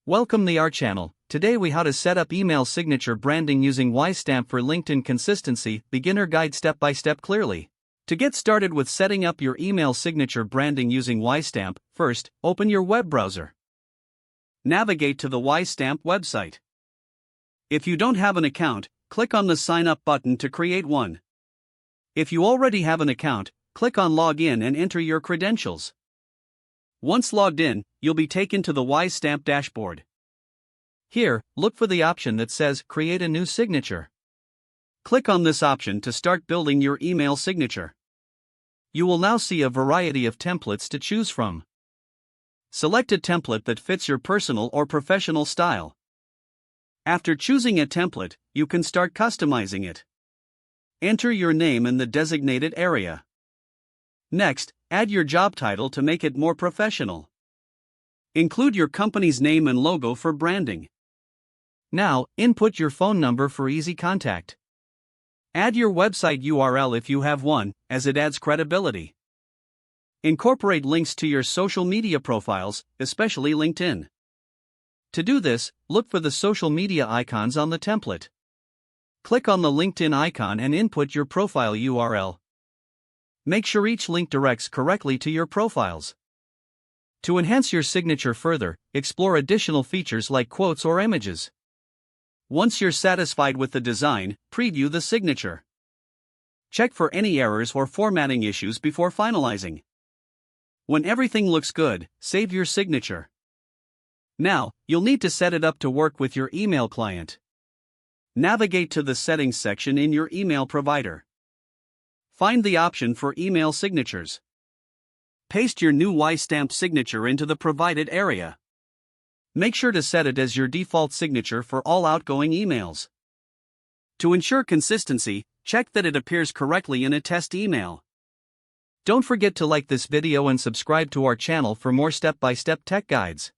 Welcome to our channel. Today we how to set up email signature branding using WiseStamp for LinkedIn consistency, beginner guide step by step clearly. To get started with setting up your email signature branding using WiseStamp, first, open your web browser. Navigate to the WiseStamp website. If you don't have an account, click on the sign up button to create one. If you already have an account, click on log in and enter your credentials. Once logged in, you'll be taken to the WiseStamp dashboard. Here, look for the option that says Create a new signature. Click on this option to start building your email signature. You will now see a variety of templates to choose from. Select a template that fits your personal or professional style. After choosing a template, you can start customizing it. Enter your name in the designated area. Next, add your job title to make it more professional. Include your company's name and logo for branding. Now, input your phone number for easy contact. Add your website URL if you have one, as it adds credibility. Incorporate links to your social media profiles, especially LinkedIn. To do this, look for the social media icons on the template. Click on the LinkedIn icon and input your profile URL. Make sure each link directs correctly to your profiles. To enhance your signature further, explore additional features like quotes or images. Once you're satisfied with the design, preview the signature. Check for any errors or formatting issues before finalizing. When everything looks good, save your signature. Now, you'll need to set it up to work with your email client. Navigate to the settings section in your email provider. Find the option for email signatures. Paste your new WiseStamp signature into the provided area. Make sure to set it as your default signature for all outgoing emails. To ensure consistency, check that it appears correctly in a test email. Don't forget to like this video and subscribe to our channel for more step-by-step tech guides.